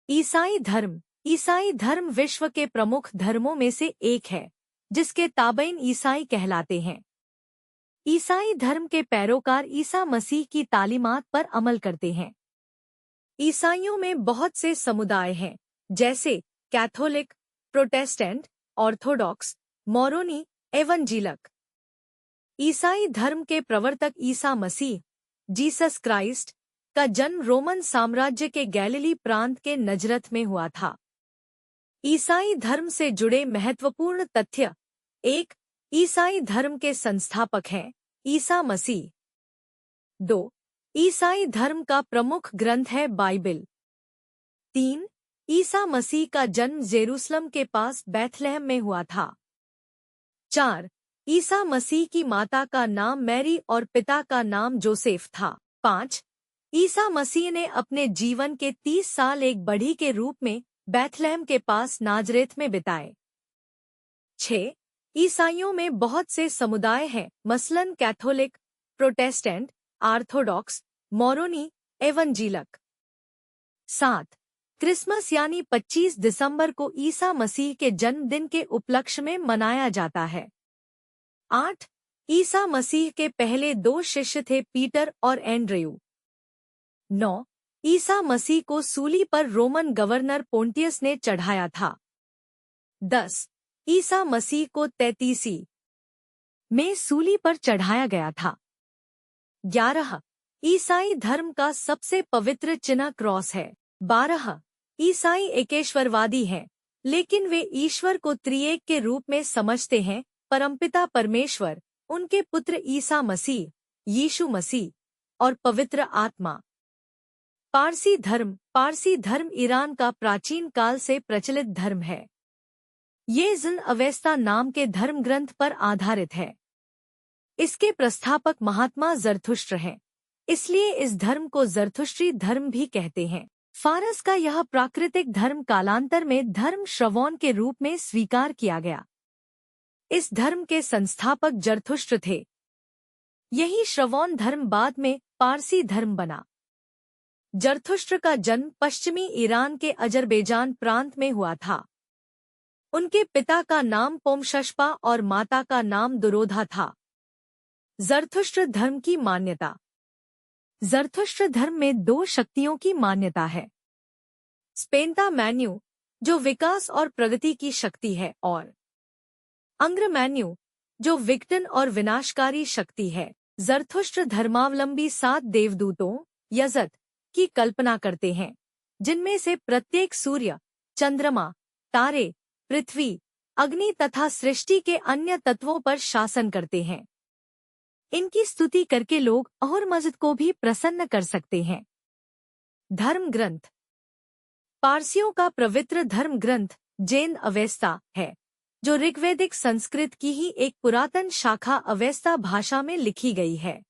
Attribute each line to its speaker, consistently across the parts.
Speaker 1: ईसाई धर्म विश्व के प्रमुख धर्मों में से एक है, जिसके ताबईन ईसाई कहलाते हैं। ईसाई धर्म के पैरोकार ईसा मसीह की तालीमात पर अमल करते हैं। ईसाइयों में बहुत से समुदाय हैं, जैसे कैथोलिक, प्रोटेस्टेंट, ऑर्थोडॉक्स, मोरोनी, एवंजीलक। ईसाई धर्म के प्रवर्तक ईसा मसीह, जीसस क्राइस्ट, का जन्म रोमन साम्राज्य के गैलिली प्रांत के नजरत में हुआ था। ईसाई धर्म से जुड़े महत्वपूर्ण तथ्य: 1. ईसाई धर्म के संस्थापक हैं ईसा मसीह। 2. ईसाई धर्म का प्रमुख ग्रंथ है बाइबिल। 3. ईसा मसीह का जन्म जेरूसलम के पास बैथलेहम में हुआ था। 4. ईसा मसीह की माता का नाम मैरी और पिता का नाम जोसेफ था। 5. ईसा मसीह ने अपने जीवन के 30 साल एक बढ़ी के रूप में बैथलेहम के पास नाजरेथ में बिताए। 6. ईसाइयों में बहुत से समुदाय हैं, मसलन कैथोलिक, प्रोटेस्टेंट, ऑर्थोडॉक्स, मोरोनी, एवंजीलक। 7. क्रिसमस यानी 25 दिसंबर को ईसा मसीह के जन्मदिन के उपलक्ष्य में मनाया जाता है। 8. ईसा मसीह के पहले 2 शिष्य थे, पीटर और एंड्रयू। 9. ईसा मसीह को सूली पर रोमन गवर्नर पोंटियस ने चढ़ाया था। 10. ईसा मसीह को 33 में सूली पर चढ़ाया गया था। 11. ईसाई धर्म का सबसे पवित्र चिन्ह क्रॉस है। 12. ईसाई एकेश्वरवादी हैं, लेकिन वे ईश्वर को त्रिएक के रूप में समझते हैं: परमपिता परमेश्वर, उनके पुत्र ईसा मसीह, यीशु मसीह और पवित्र आत्मा। पारसी धर्म ईरान का प्राचीन काल से प्रचलित धर्म है। ये जिन अवेस्ता नाम के धर्म ग्रंथ पर आधारित है। इसके प्रस्थापक महात्मा जरथुष्ट्र हैं, इसलिए इस धर्म को जरथुष्ट्री धर्म भी कहते हैं। फारस का यह प्राकृतिक धर्म कालांतर में धर्म श्रवण के रूप में स्वीकार किया गया। इस धर्म के संस्थापक जरथुष्ट्र थे। यही श्रवण धर्म बाद में पारसी धर्म बना। जरथुष्ट्र का जन्म पश्चिमी ईरान के अजरबैजान प्रांत में हुआ था। उनके पिता का नाम पोमशश्पा और माता का नाम दुरोधा था। जरथुष्ट्र धर्म की मान्यता: जरथुष्ट्र धर्म में 2 शक्तियों की मान्यता है। स्पेंता मैन्यू, जो विकास और प्रगति की शक्ति है, और अंग्र मैन्यू, जो विघटन और विनाशकारी शक्ति है। जरथुष्ट्र धर्मावलंबी 7 देवदूतों यजत की कल्पना करते हैं, जिनमें से प्रत्येक सूर्य, चंद्रमा, तारे, पृथ्वी, अग्नि तथा सृष्टि के अन्य तत्वों पर शासन करते हैं। इनकी स्तुति करके लोग अहुरमज़द को भी प्रसन्न कर सकते हैं। धर्म ग्रंथ: पारसियों का पवित्र धर्म ग्रंथ जैन अवेस्ता है, जो ऋग्वैदिक संस्कृत की ही एक पुरातन शाखा अवेस्ता भाषा में लिखी गई है।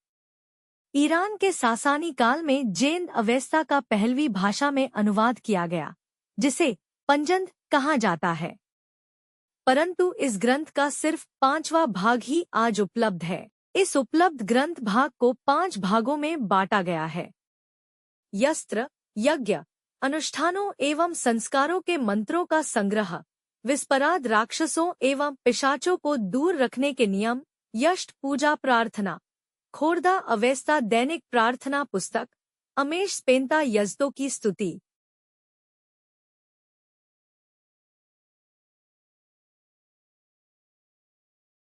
Speaker 1: ईरान के सासानी काल में जैन अवेस्ता का पहलवी भाषा में अनुवाद किया गया, जिसे पंजंद कहा जाता है। परंतु इस ग्रंथ का सिर्फ 5वां भाग ही आज उपलब्ध है। इस उपलब्ध ग्रंथ भाग को 5 भागों में बांटा गया है। यस्त्र, यज्ञ, अनुष्ठानों एवं संस्कारों के मंत्रों का संग्रह, विस्पराद राक्षसों एवं पिशाचों को दूर रखने के नियम, यष्ट पूजा प्रार्थना, खोरदा अवेस्ता दैनिक प्रार्थना पुस्तक, अमेश स्पेंता यजदों की स्तुति।